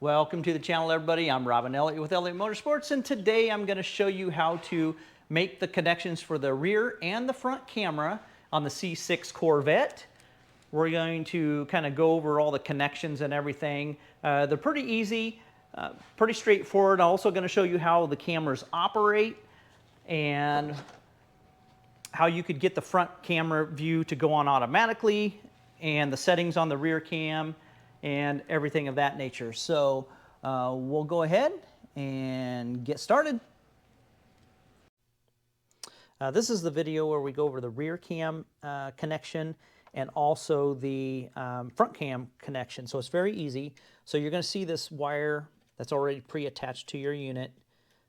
Welcome to the channel, everybody. I'm Robin Elliott with Elliott Motorsports, and today I'm going to show you how to make the connections for the rear and the front camera on the C6 Corvette. We're going to kind of go over all the connections and everything. They're pretty easy, pretty straightforward. I'm also going to show you how the cameras operate and how you could get the front camera view to go on automatically and the settings on the rear cam and everything of that nature. So we'll go ahead and get started. This is the video where we go over the rear cam connection and also the front cam connection. So it's very easy. So you're going to see this wire that's already pre-attached to your unit.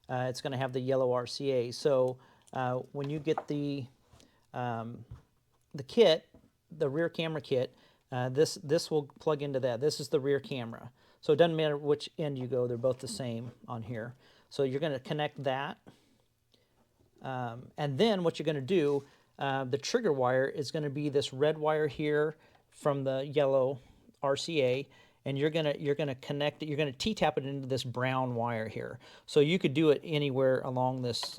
It's going to have the yellow RCA. So when you get the kit, the rear camera kit, this will plug into that. This is the rear camera. So it doesn't matter which end you go, they're both the same on here. So you're going to connect that. And then what you're going to do, the trigger wire is going to be this red wire here from the yellow RCA, and you're going to connect it, you're going to T-tap it into this brown wire here. So you could do it anywhere along this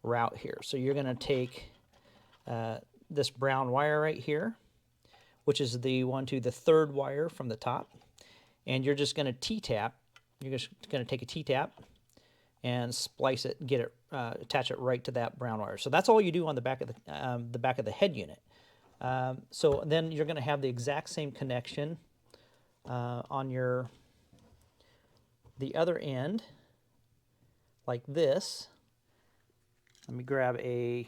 route here. So you're going to take this brown wire right here, which is the the third wire from the top, and you're just going to T-tap. You're just going to take a T-tap and splice it, get it, attach it right to that brown wire. So that's all you do on the back of the head unit. So then you're going to have the exact same connection on the other end, like this. Let me grab the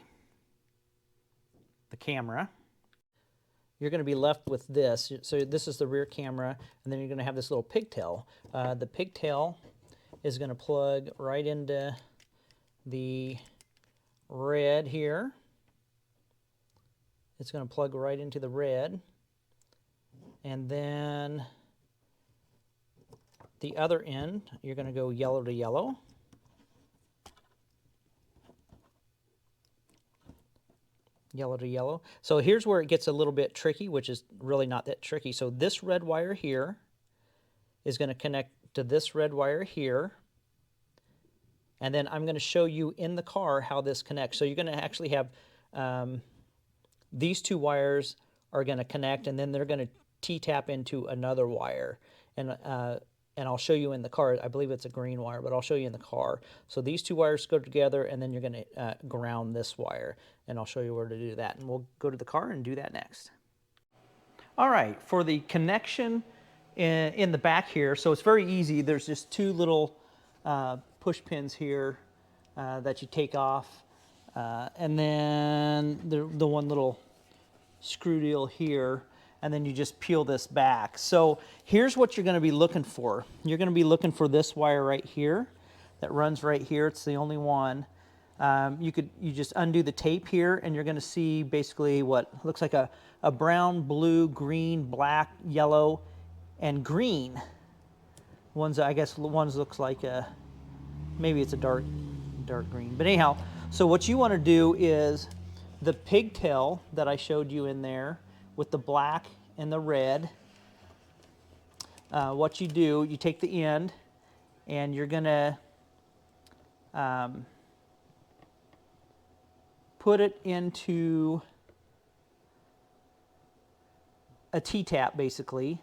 camera. You're going to be left with this. So this is the rear camera, and then you're going to have this little pigtail. The pigtail is going to plug right into the red here. It's going to plug right into the red. And then the other end, you're going to go yellow to yellow. Yellow to yellow. So here's where it gets a little bit tricky, which is really not that tricky. So this red wire here is going to connect to this red wire here. And then I'm going to show you in the car how this connects. So you're going to actually have these two wires are going to connect, and then they're going to T-tap into another wire. And I'll show you in the car. I believe it's a green wire, but I'll show you in the car. So these two wires go together, and then you're going to ground this wire. And I'll show you where to do that. And we'll go to the car and do that next. All right, for the connection in the back here, so it's very easy. There's just two little push pins here that you take off. And then the one little screw deal here. And then you just peel this back. So here's what you're going to be looking for. You're going to be looking for this wire right here that runs right here. It's the only one. You just undo the tape here, and you're going to see basically what looks like a brown, blue, green, black, yellow, and green. I guess one's looks like maybe it's a dark green. But anyhow, so what you want to do is the pigtail that I showed you in there with the black and the red. What you do, you take the end and you're going to put it into a T-tap basically,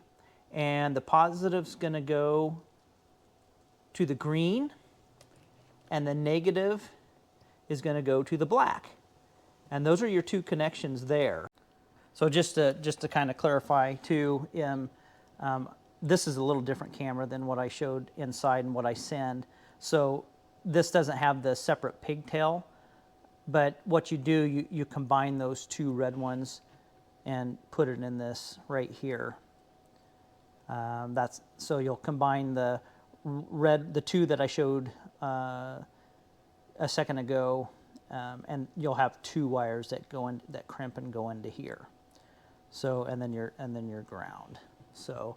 and the positive's going to go to the green and the negative is going to go to the black. And those are your two connections there. So just to kind of clarify too, this is a little different camera than what I showed inside and what I send. So this doesn't have the separate pigtail, but what you do, you combine those two red ones and put it in this right here. So you'll combine the two that I showed a second ago, and you'll have two wires that crimp and go into here. So and then your ground. So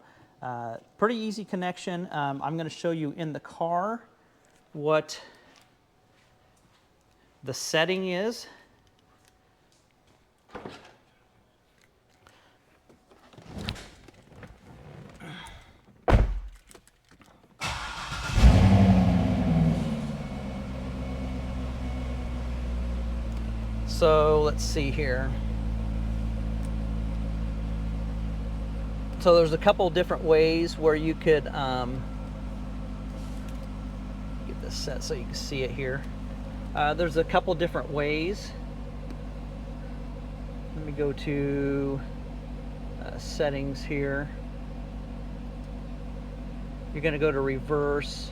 pretty easy connection. I'm going to show you in the car what the setting is. So let's see here. So there's a couple different ways where you could get this set so you can see it here. There's a couple different ways. Let me go to settings here. You're going to go to reverse.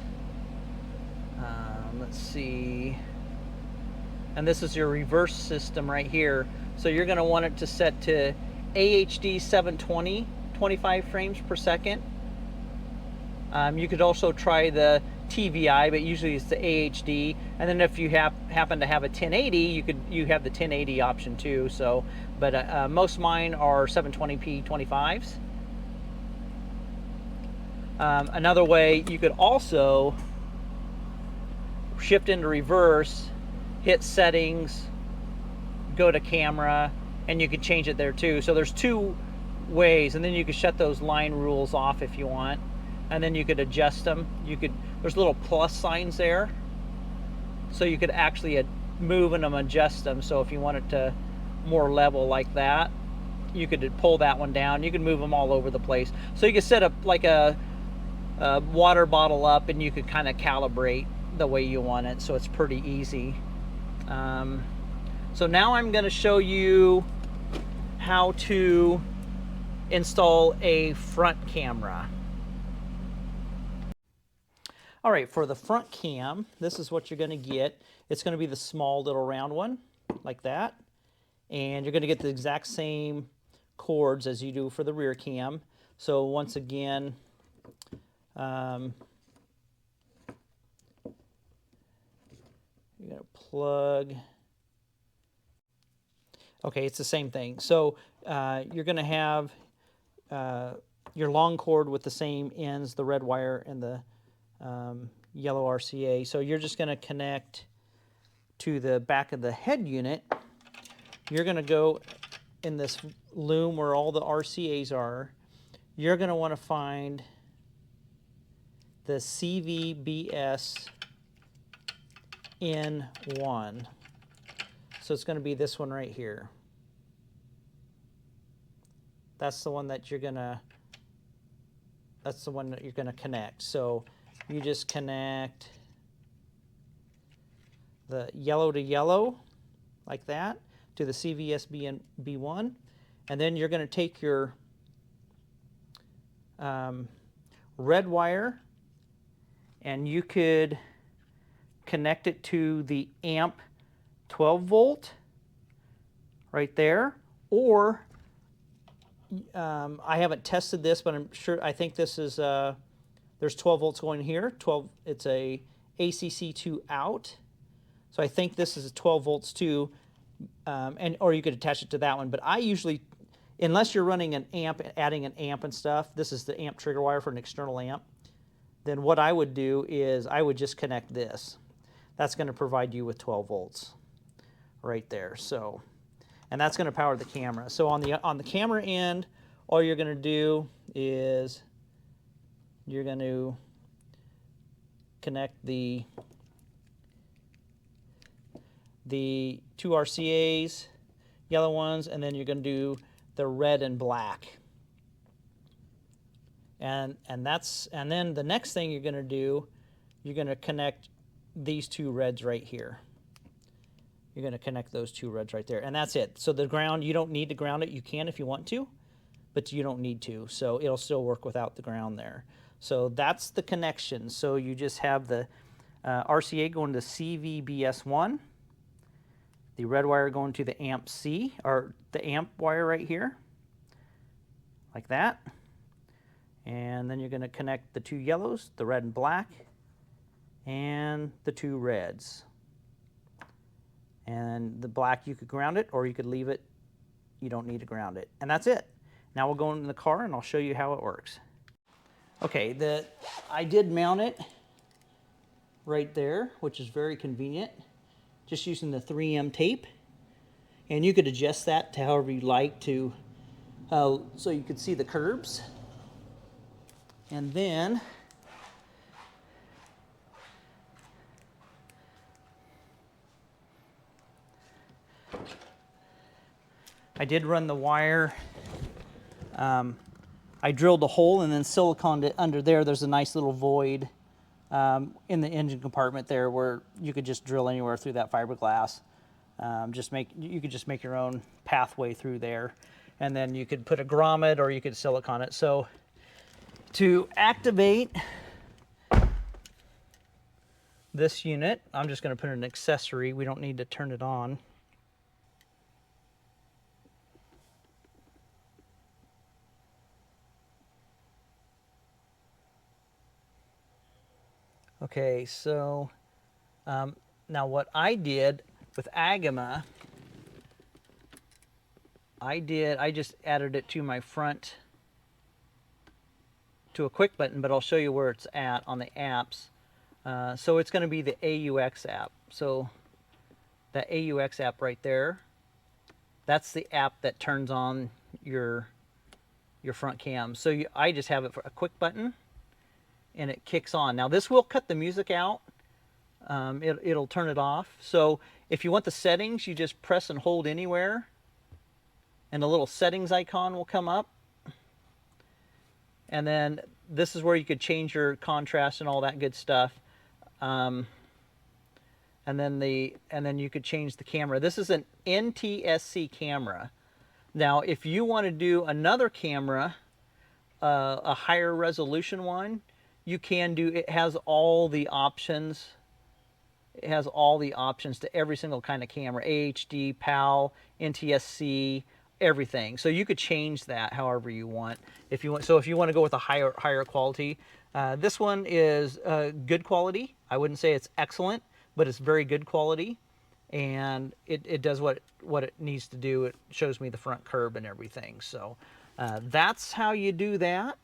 Let's see. And this is your reverse system right here. So you're going to want it to set to AHD 720, 25 frames per second. You could also try the TVI, but usually it's the AHD. And then if you happen to have a 1080, you have the 1080 option too. So, but most of mine are 720p 25s. Another way, you could also shift into reverse, hit settings, go to camera, and you can change it there too. So there's two ways, and then you can shut those line rules off if you want, and then you could adjust them. There's little plus signs there, so you could actually move and adjust them. So if you want it to more level like that, you could pull that one down. You can move them all over the place. So you could set up like a water bottle up, and you could kind of calibrate the way you want it, so it's pretty easy. So now I'm going to show you how to install a front camera. All right, for the front cam, this is what you're going to get. It's going to be the small little round one, like that. And you're going to get the exact same cords as you do for the rear cam. So once again, you're going to plug. Okay, it's the same thing. So you're going to have your long cord with the same ends, the red wire and the yellow RCA. So you're just going to connect to the back of the head unit. You're going to go in this loom where all the RCAs are. You're going to want to find the CVBS N1. So it's going to be this one right here. That's the one that you're going to connect. So you just connect the yellow to yellow like that to the CVS B1, and then you're going to take your red wire, and you could connect it to the amp 12 volt right there, or I haven't tested this, but I think this is there's 12 volts going here. It's a ACC2 out, so I think this is 12 volts too, or you could attach it to that one. But I usually, unless you're running an amp, adding an amp and stuff, this is the amp trigger wire for an external amp. Then what I would do is I would just connect this. That's going to provide you with 12 volts right there. So, and that's going to power the camera. So on the camera end, all you're going to do is you're going to connect the two RCAs, yellow ones, and then you're going to do the red and black. And then the next thing you're going to do, you're going to connect these two reds right here. You're going to connect those two reds right there, and that's it. So the ground, you don't need to ground it. You can if you want to, but you don't need to. So it'll still work without the ground there. So that's the connection. So you just have the RCA going to CVBS1, the red wire going to the amp C, or the amp wire right here, like that. And then you're going to connect the two yellows, the red and black, and the two reds. And the black, you could ground it, or you could leave it. You don't need to ground it. And that's it. Now we'll go in the car and I'll show you how it works. Okay, I did mount it right there, which is very convenient, just using the 3M tape. And you could adjust that to however you like to, so you could see the curbs. And then I did run the wire. I drilled a hole and then siliconed it under there. There's a nice little void in the engine compartment there where you could just drill anywhere through that fiberglass. You could just make your own pathway through there, and then you could put a grommet or you could silicone it. So to activate this unit, I'm just going to put an accessory. We don't need to turn it on. Okay, so now what I did with Agama, I just added it to my front, to a quick button, but I'll show you where it's at on the apps. So it's going to be the AUX app. So that AUX app right there, that's the app that turns on your front cam. So I just have it for a quick button, and it kicks on. Now this will cut the music out. It'll turn it off. So if you want the settings, you just press and hold anywhere, and the little settings icon will come up. And then this is where you could change your contrast and all that good stuff. And then you could change the camera. This is an NTSC camera. Now, if you want to do another camera, a higher resolution one, you can do. It has all the options. It has all the options to every single kind of camera: AHD, PAL, NTSC, everything. So you could change that however you want. If you want, so if you want to go with a higher quality, this one is good quality. I wouldn't say it's excellent, but it's very good quality, and it does what it needs to do. It shows me the front curb and everything. So that's how you do that.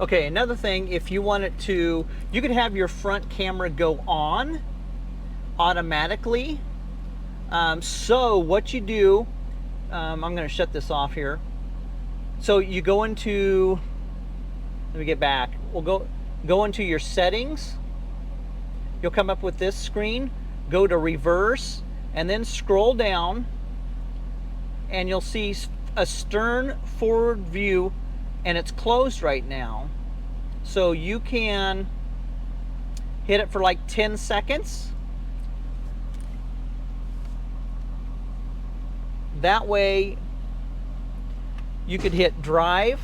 Okay, another thing, if you want it to, you could have your front camera go on automatically. So what you do, I'm going to shut this off here. So you go into, let me get back. We'll go into your settings. You'll come up with this screen. Go to reverse and then scroll down, and you'll see a stern forward view, and it's closed right now. So you can hit it for like 10 seconds. That way you could hit drive.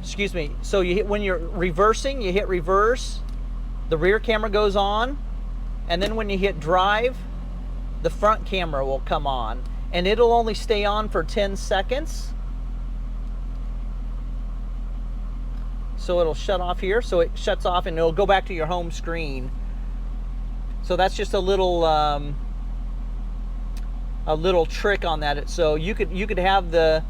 Excuse me. So you hit, when you're reversing, you hit reverse, the rear camera goes on, and then when you hit drive, the front camera will come on, and it'll only stay on for 10 seconds. So it'll shut off here. So it shuts off and it'll go back to your home screen. So that's just a little trick on that. So you could have the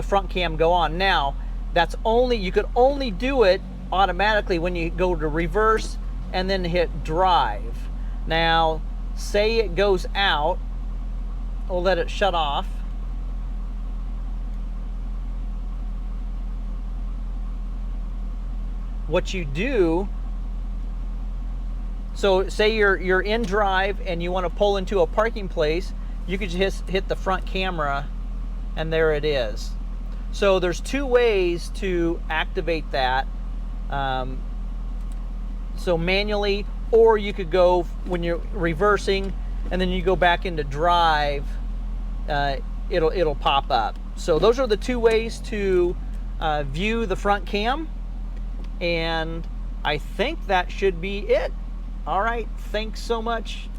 front cam go on. Now you could only do it automatically when you go to reverse and then hit drive. Now say it goes out, we'll let it shut off. What you do, so say you're in drive and you want to pull into a parking place, you could just hit the front camera, and there it is. So there's two ways to activate that. So manually, or you could go when you're reversing and then you go back into drive, it'll pop up. So those are the two ways to view the front cam. And I think that should be it. All right, thanks so much